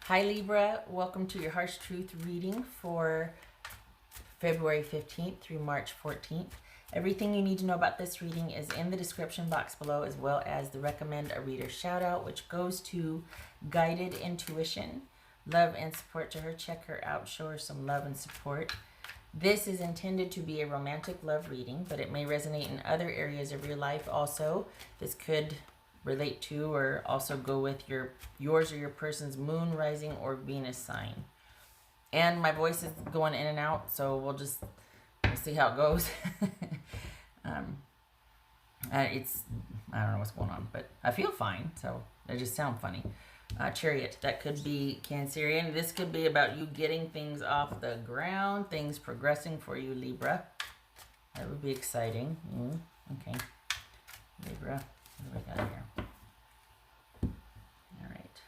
Hi Libra, welcome to your Harsh Truth reading for February 15th through March 14th. Everything you need to know about this reading is in the description box below, as well as the recommend a reader shout out, which goes to Guided Intuition. Love and support to her. Check her out, show her some love and support. This is intended to be a romantic love reading, but it may resonate in other areas of your life also. This could relate to or also go with yours or your person's moon, rising, or Venus sign. And my voice is going in and out, so we'll see how it goes. It's, I don't know what's going on, but I feel fine, so I just sound funny. Chariot, that could be Cancerian. This could be about you getting things off the ground, things progressing for you, Libra. That would be exciting. Okay, Libra, what do we got here? All right,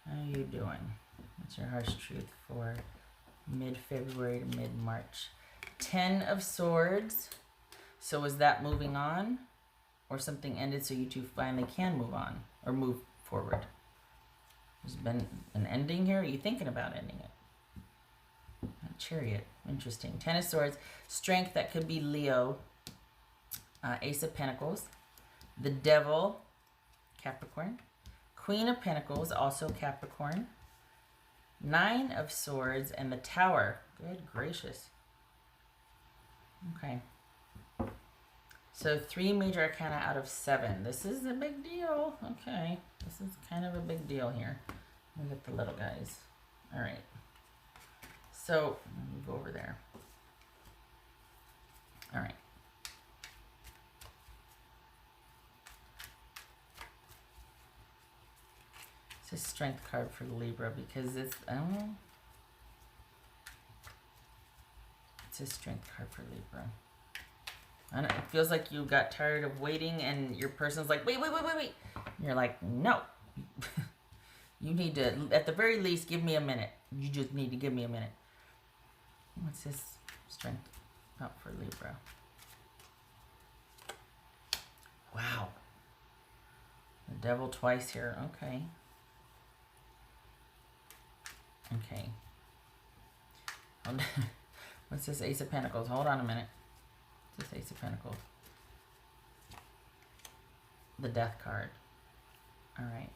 how are you doing? What's your harsh truth for mid-February to mid-March? 10 of Swords. So is that moving on? Or something ended so you two finally can move on or move forward? There's been an ending here? Are you thinking about ending it? Chariot. Interesting. 10 of Swords. Strength, that could be Leo. Ace of Pentacles. The Devil, Capricorn. Queen of Pentacles, also Capricorn. 9 of Swords and the Tower. Good gracious. Okay. So 3 major arcana out of 7. This is a big deal. Okay. This is kind of a big deal here. Look at the little guys. All right. So let me go over there. All right. It's a strength card for Libra because it's, I don't know. It's a strength card for Libra. And it feels like you got tired of waiting and your person's like, wait. And you're like, no. You need to, at the very least, give me a minute. You just need to give me a minute. What's this strength out for Libra? Wow. The Devil twice here. Okay. Okay. What's this Ace of Pentacles? Hold on a minute. What's this Ace of Pentacles? The Death card. All right.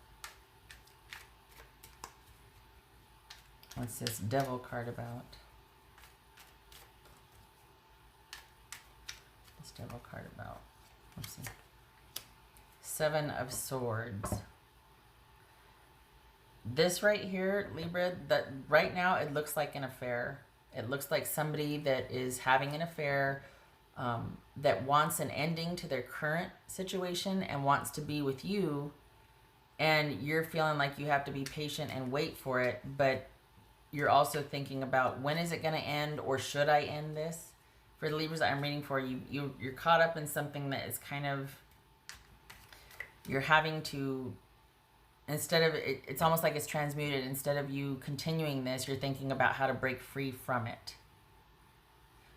What's this Devil card about? This Devil card about? Let's see. 7 of Swords. This right here, Libra, that right now it looks like an affair. It looks like somebody that is having an affair, that wants an ending to their current situation and wants to be with you, and you're feeling like you have to be patient and wait for it, but you're also thinking about, when is it going to end, or should I end this? For the Libras I'm reading for, you're caught up in something that is kind of, you're having to, instead of, it's almost like it's transmuted. Instead of you continuing this, you're thinking about how to break free from it.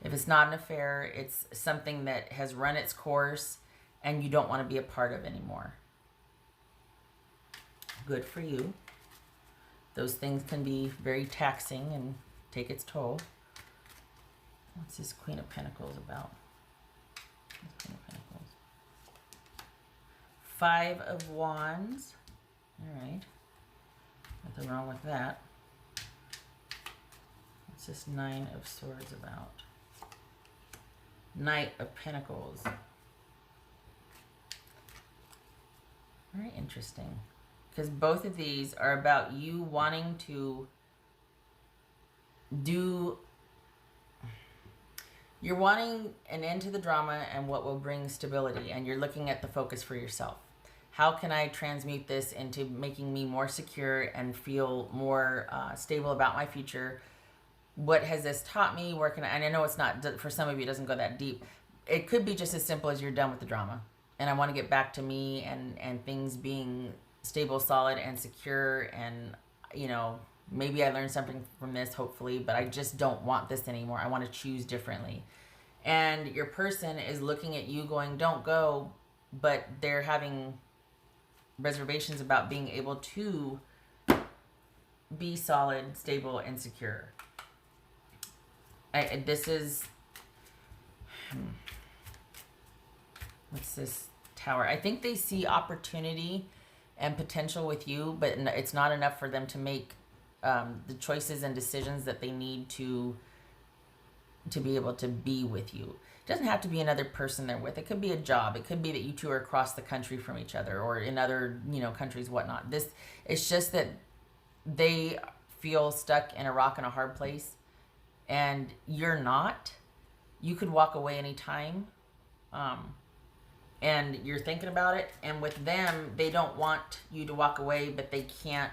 If it's not an affair, it's something that has run its course and you don't want to be a part of anymore. Good for you. Those things can be very taxing and take its toll. What's this Queen of Pentacles about? Queen of Pentacles. 5 of Wands. All right. Nothing wrong with that. What's this 9 of Swords about? Knight of Pentacles. Very interesting. Because both of these are about you wanting to do... You're wanting an end to the drama and what will bring stability. And you're looking at the focus for yourself. How can I transmute this into making me more secure and feel more stable about my future? What has this taught me? Where can I, and I know it's not, for some of you, it doesn't go that deep. It could be just as simple as you're done with the drama. And I want to get back to me and things being stable, solid, and secure. And, you know, maybe I learned something from this, hopefully, but I just don't want this anymore. I want to choose differently. And your person is looking at you going, don't go, but they're having reservations about being able to be solid, stable, and secure. This is... what's this Tower? I think they see opportunity and potential with you, but it's not enough for them to make the choices and decisions that they need to be able to be with you. It doesn't have to be another person they're with. It could be a job. It could be that you two are across the country from each other, or in other, countries, whatnot. It's just that they feel stuck in a rock and a hard place, and you're not. You could walk away anytime, and you're thinking about it. And with them, they don't want you to walk away, but they can't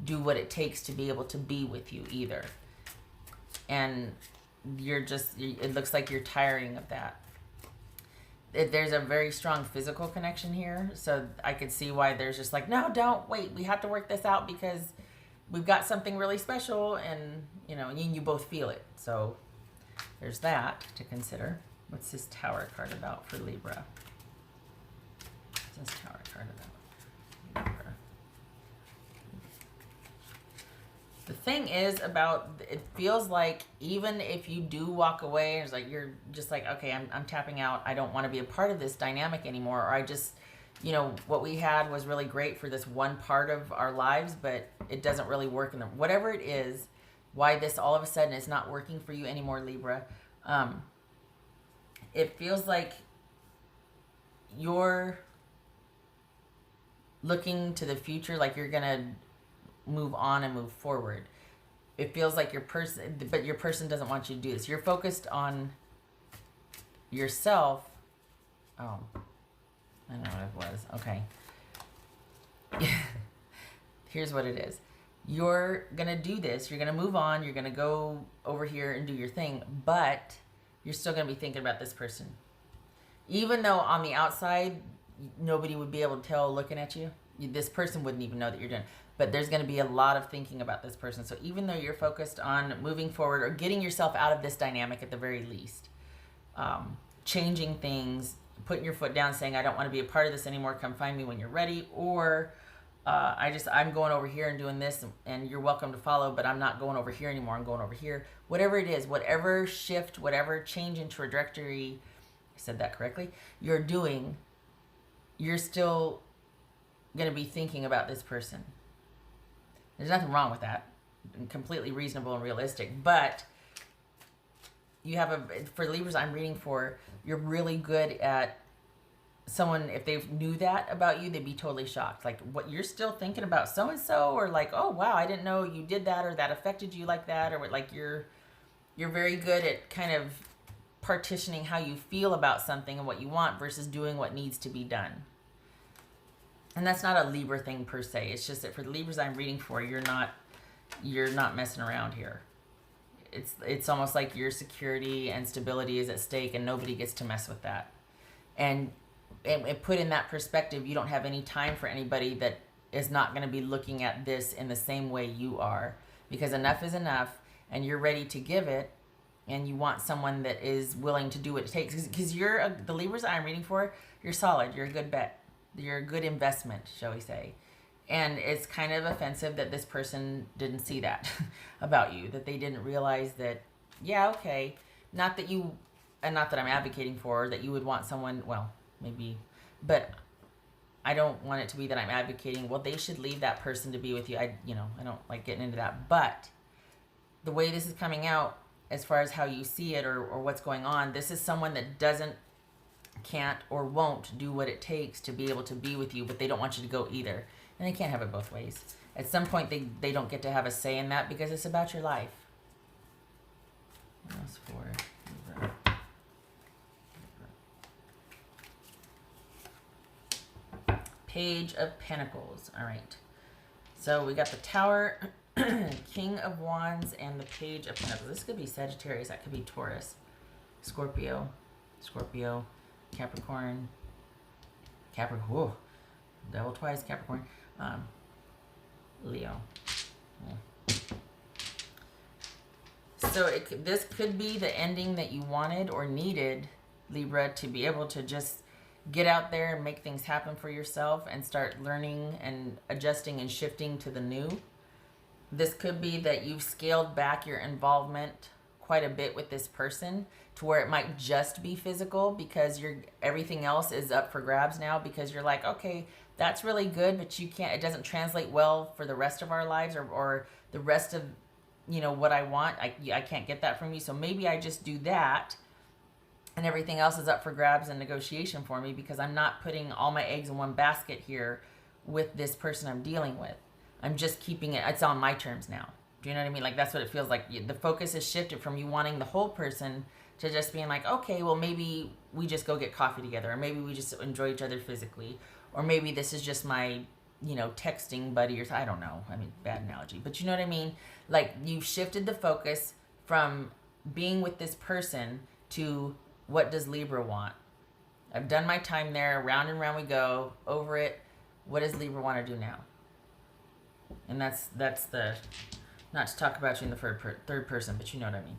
do what it takes to be able to be with you either. And it looks like you're tiring of that. There's a very strong physical connection here, so I could see why there's just like, no, don't, wait, we have to work this out because we've got something really special, and you both feel it. So there's that to consider. What's this Tower card about for Libra? What's this Tower card about Libra? The thing is about, it feels like even if you do walk away, it's like you're just like, okay, I'm tapping out. I don't want to be a part of this dynamic anymore. Or I just, what we had was really great for this one part of our lives, but it doesn't really work in whatever it is, why this all of a sudden is not working for you anymore, Libra. It feels like you're looking to the future, like you're going to move on and move forward. It feels like your person doesn't want you to do this. You're focused on yourself. Oh, I know what it was. Okay. Here's what it is. You're going to do this. You're going to move on. You're going to go over here and do your thing. But you're still going to be thinking about this person. Even though on the outside, nobody would be able to tell looking at you. This person wouldn't even know that you're doing it. But there's going to be a lot of thinking about this person. So even though you're focused on moving forward or getting yourself out of this dynamic at the very least, changing things, putting your foot down, saying, I don't want to be a part of this anymore, come find me when you're ready, or I'm going over here and doing this, and you're welcome to follow, but I'm not going over here anymore, I'm going over here. Whatever it is, whatever shift, whatever change in trajectory, I said that correctly, you're doing, you're still going to be thinking about this person. There's nothing wrong with that. Completely reasonable and realistic. But you have for Libras I'm reading for, you're really good at someone, if they knew that about you, they'd be totally shocked. Like, what, you're still thinking about so-and-so? Or like, oh, wow, I didn't know you did that, or that affected you like that. Or like you're very good at kind of partitioning how you feel about something and what you want versus doing what needs to be done. And that's not a Libra thing per se. It's just that for the Libras I'm reading for, you're not messing around here. It's almost like your security and stability is at stake, and nobody gets to mess with that. And put in that perspective, you don't have any time for anybody that is not going to be looking at this in the same way you are, because enough is enough, and you're ready to give it, and you want someone that is willing to do what it takes. Because the Libras I'm reading for, you're solid. You're a good bet. You're a good investment, shall we say. And it's kind of offensive that this person didn't see that about you, that they didn't realize that, yeah, okay, not that I'm advocating for, that you would want someone, well, maybe, but I don't want it to be that I'm advocating, well, they should leave that person to be with you. I don't like getting into that. But the way this is coming out, as far as how you see it or what's going on, this is someone that can't or won't do what it takes to be able to be with you, but they don't want you to go either. And they can't have it both ways. At some point, they don't get to have a say in that because it's about your life. What else for Libra? Page of Pentacles. All right. So we got the Tower, King of Wands, and the Page of Pentacles. This could be Sagittarius. That could be Taurus. Scorpio. Capricorn. Whoa. Double twice, Capricorn. Leo. Yeah. So this could be the ending that you wanted or needed, Libra, to be able to just get out there and make things happen for yourself and start learning and adjusting and shifting to the new. This could be that you've scaled back your involvement quite a bit with this person to where it might just be physical, because everything else is up for grabs now, because you're like, okay, that's really good, but it doesn't translate well for the rest of our lives, or the rest of, what I want. I can't get that from you. So maybe I just do that, and everything else is up for grabs and negotiation for me, because I'm not putting all my eggs in one basket here with this person I'm dealing with. I'm just keeping it's on my terms now. Do you know what I mean? Like, that's what it feels like. The focus has shifted from you wanting the whole person to just being like, okay, well, maybe we just go get coffee together, or maybe we just enjoy each other physically, or maybe this is just my, texting buddy, or I don't know. I mean, bad analogy, but you know what I mean? Like, you've shifted the focus from being with this person to, what does Libra want? I've done my time there. Round and round we go. Over it. What does Libra want to do now? And that's the, not to talk about you in the third person, but you know what I mean.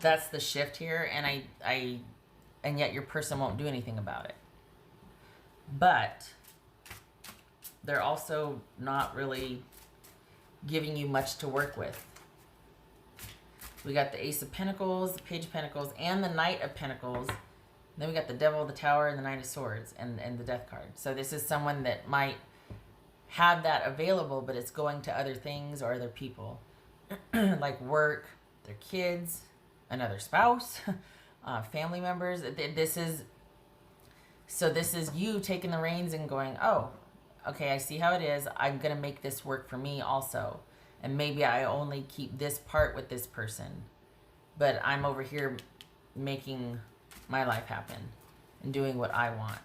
That's the shift here, and yet your person won't do anything about it. But they're also not really giving you much to work with. We got the Ace of Pentacles, the Page of Pentacles, and the Knight of Pentacles. Then we got the Devil, the Tower, and the Knight of Swords, and the Death card. So this is someone that might have that available, but it's going to other things or other people. Like work, their kids, another spouse, family members. This is you taking the reins and going, oh, okay, I see how it is. I'm going to make this work for me also. And maybe I only keep this part with this person, but I'm over here making my life happen and doing what I want.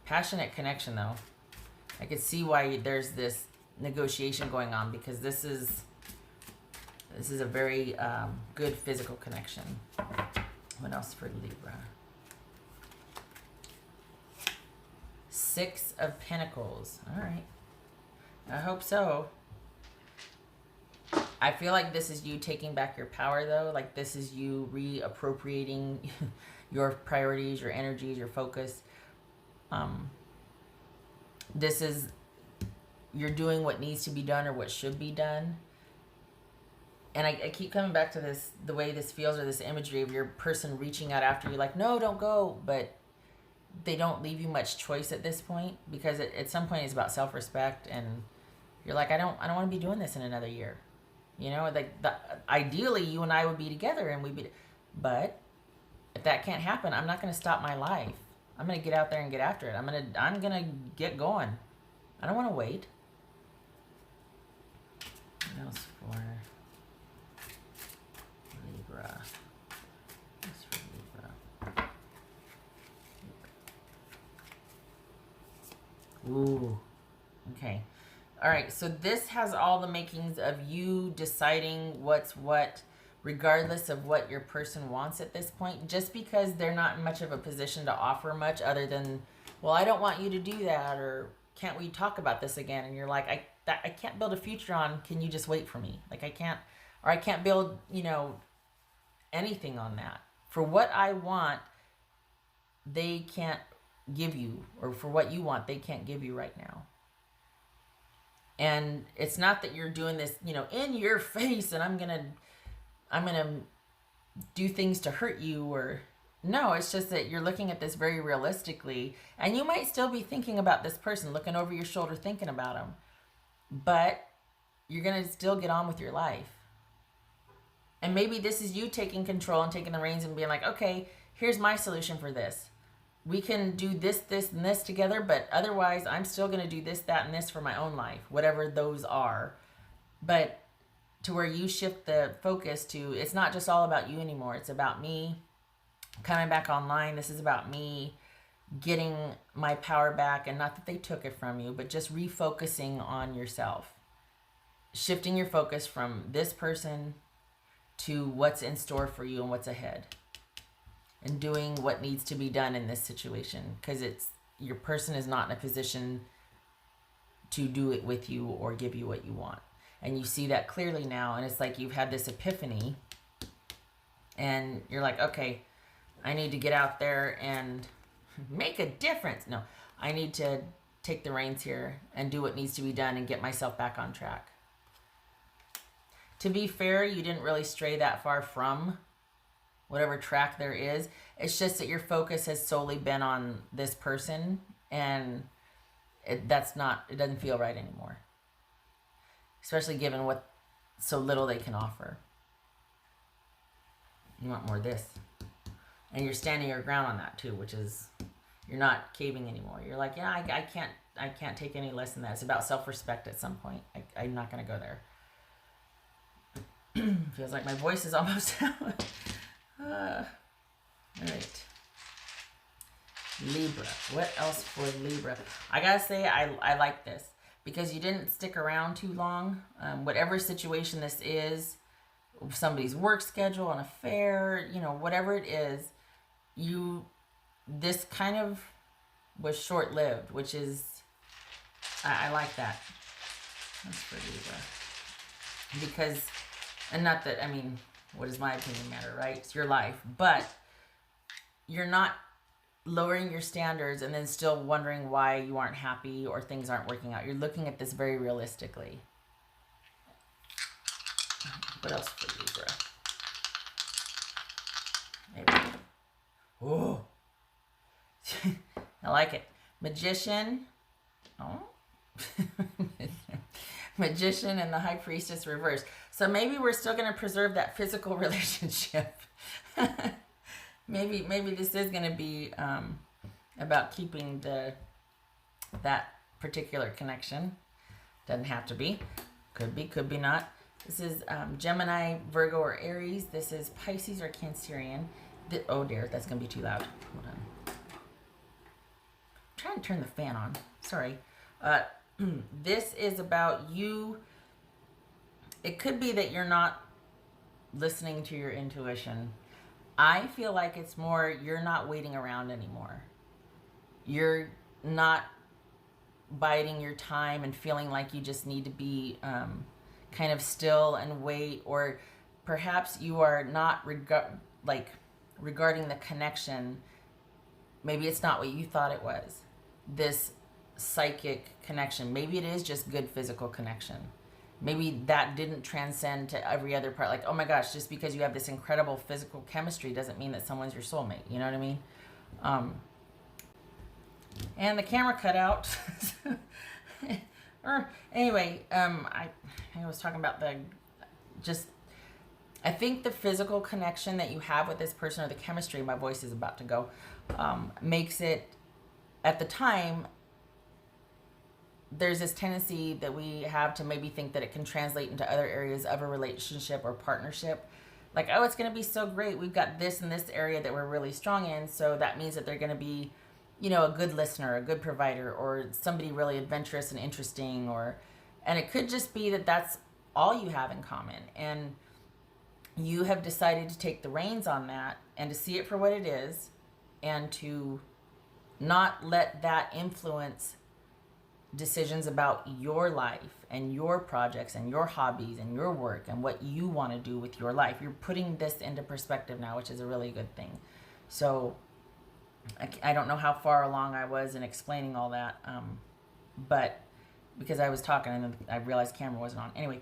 Passionate connection, though. I could see why there's this negotiation going on, because this is a very good physical connection. What else for Libra? Six of Pentacles. All right. I hope so. I feel like this is you taking back your power, though. Like, this is you reappropriating your priorities, your energies, your focus. This is, you're doing what needs to be done or what should be done. And I keep coming back to this, the way this feels, or this imagery of your person reaching out after you, like, no, don't go. But they don't leave you much choice at this point, because at some point it's about self-respect, and you're like, I don't want to be doing this in another year. Like, ideally you and I would be together, and but if that can't happen, I'm not going to stop my life. I'm going to get out there and get after it. I'm going to get going. I don't want to wait. What else for Libra? What's for Libra? Ooh. Okay. All right, so this has all the makings of you deciding what's what, regardless of what your person wants at this point, just because they're not in much of a position to offer much other than, well, I don't want you to do that, or can't we talk about this again? And you're like, I can't build a future on, can you just wait for me? Like, I can't build, anything on that. For what I want, they can't give you, or for what you want, they can't give you right now. And it's not that you're doing this, in your face, and I'm gonna do things to hurt you, or no, it's just that you're looking at this very realistically, and you might still be thinking about this person, looking over your shoulder, thinking about them, but you're gonna still get on with your life. And maybe this is you taking control and taking the reins and being like, okay, here's my solution for this. We can do this, and this together, but otherwise I'm still going to do this, that, and this for my own life, whatever those are. But to where you shift the focus to, it's not just all about you anymore. It's about me coming back online. This is about me getting my power back, and not that they took it from you, but just refocusing on yourself. Shifting your focus from this person to what's in store for you and what's ahead. And doing what needs to be done in this situation, because your person is not in a position to do it with you or give you what you want. And you see that clearly now, and it's like you've had this epiphany, and you're like, okay, I need to get out there and make a difference. No, I need to take the reins here and do what needs to be done and get myself back on track. To be fair, you didn't really stray that far from whatever track there is. It's just that your focus has solely been on this person, and it doesn't feel right anymore. Especially given what so little they can offer. You want more of this. And you're standing your ground on that too, which is, you're not caving anymore. You're like, yeah, I can't take any less than that. It's about self-respect at some point. I'm not going to go there. Feels like my voice is almost out. All right. Libra. What else for Libra? I gotta say, I like this because you didn't stick around too long. Whatever situation this is, somebody's work schedule, an affair, whatever it is, this kind of was short-lived, which is, I like that. That's for Libra. Because, and not that, what does my opinion matter, right? It's your life. But you're not lowering your standards and then still wondering why you aren't happy or things aren't working out. You're looking at this very realistically. What else for Libra? Maybe. Oh. I like it. Magician. Oh. Magician and the High Priestess reversed. So maybe we're still going to preserve that physical relationship. maybe this is going to be about keeping that particular connection. Doesn't have to be. Could be not. This is Gemini, Virgo, or Aries. This is Pisces or Cancerian. Oh dear, that's going to be too loud. Hold on. I'm trying to turn the fan on. Sorry. This is about you. It could be that you're not listening to your intuition. I feel like it's more you're not waiting around anymore. You're not biding your time and feeling like you just need to be kind of still and wait, or perhaps you are not regarding the connection. Maybe it's not what you thought it was. This psychic connection. Maybe it is just good physical connection. Maybe that didn't transcend to every other part. Like, oh my gosh, just because you have this incredible physical chemistry doesn't mean that someone's your soulmate. You know what I mean? And the camera cut out. Anyway, I was talking about I think the physical connection that you have with this person, or the chemistry, my voice is about to go, makes it, at the time, there's this tendency that we have to maybe think that it can translate into other areas of a relationship or partnership. Like, oh, it's going to be so great. We've got this and this area that we're really strong in. So that means that they're going to be, a good listener, a good provider, or somebody really adventurous and interesting, and it could just be that that's all you have in common. And you have decided to take the reins on that and to see it for what it is, and to not let that influence decisions about your life and your projects and your hobbies and your work and what you want to do with your life. You're putting this into perspective now, which is a really good thing. So I don't know how far along I was in explaining all that, but because I was talking and then I realized camera wasn't on. Anyway,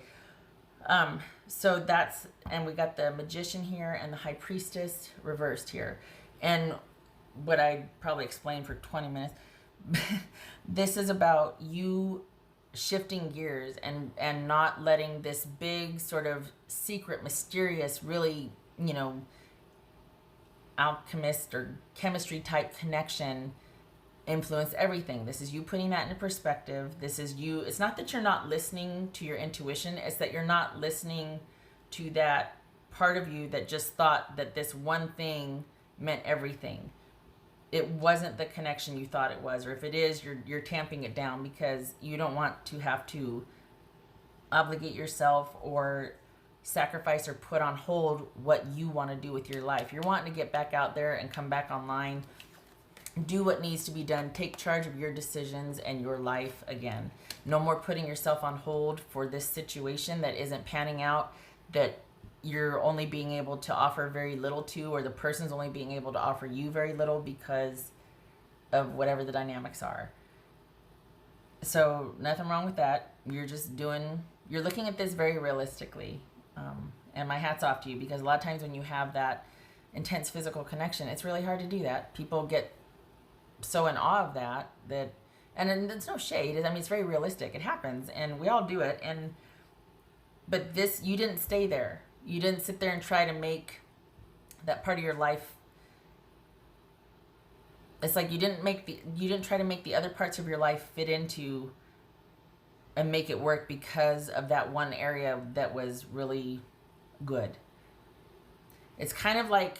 so and we got the Magician here and the High Priestess reversed here. And what I probably explained for 20 minutes, this is about you shifting gears and not letting this big sort of secret, mysterious, really, alchemist or chemistry type connection influence everything. This is you putting that into perspective. This is you. It's not that you're not listening to your intuition. It's that you're not listening to that part of you that just thought that this one thing meant everything. It wasn't the connection you thought it was, or if it is, you're tamping it down because you don't want to have to obligate yourself or sacrifice or put on hold what you want to do with your life. You're wanting to get back out there and come back online, do what needs to be done, take charge of your decisions and your life again. No more putting yourself on hold for this situation that isn't panning out, that you're only being able to offer very little to, or the person's only being able to offer you very little because of whatever the dynamics are. So nothing wrong with that. You're just doing, you're looking at this very realistically. And my hat's off to you, because a lot of times when you have that intense physical connection, it's really hard to do that. People get so in awe of that, and then there's no shade. I mean, it's very realistic. It happens, and we all do it. But this, you didn't stay there. You didn't sit there and try to make that part of your life. It's like you didn't try to make the other parts of your life fit into and make it work because of that one area that was really good. It's kind of like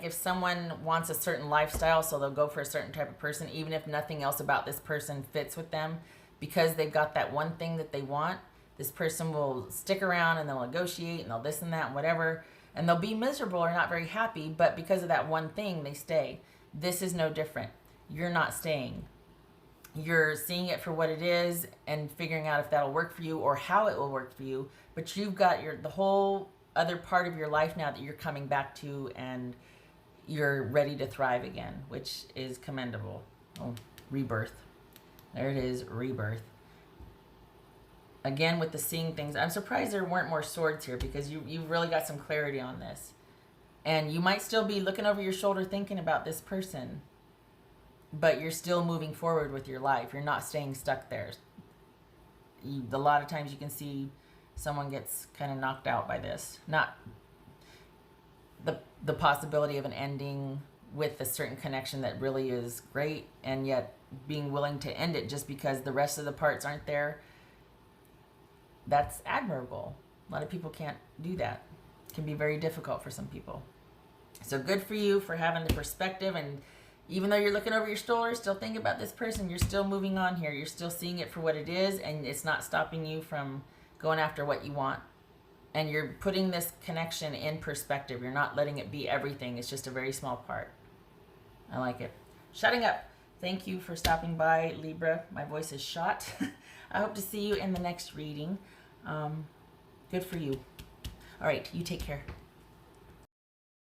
if someone wants a certain lifestyle, so they'll go for a certain type of person, even if nothing else about this person fits with them, because they've got that one thing that they want. This person will stick around and they'll negotiate and they'll this and that and whatever, and they'll be miserable or not very happy, but because of that one thing, they stay. This is no different. You're not staying. You're seeing it for what it is and figuring out if that'll work for you or how it will work for you. But you've got the whole other part of your life now that you're coming back to, and you're ready to thrive again, which is commendable. Oh, rebirth. There it is, rebirth. Again, with the seeing things, I'm surprised there weren't more swords here, because you've really got some clarity on this. And you might still be looking over your shoulder thinking about this person, but you're still moving forward with your life. You're not staying stuck there. A lot of times you can see someone gets kind of knocked out by this. Not the possibility of an ending with a certain connection that really is great, and yet being willing to end it just because the rest of the parts aren't there. That's admirable. A lot of people can't do that. It can be very difficult for some people. So good for you for having the perspective, and even though you're looking over your shoulder, still thinking about this person, you're still moving on here. You're still seeing it for what it is, and it's not stopping you from going after what you want. And you're putting this connection in perspective. You're not letting it be everything. It's just a very small part. I like it. Shutting up. Thank you for stopping by, Libra. My voice is shot. I hope to see you in the next reading. Good for you. All right, you take care.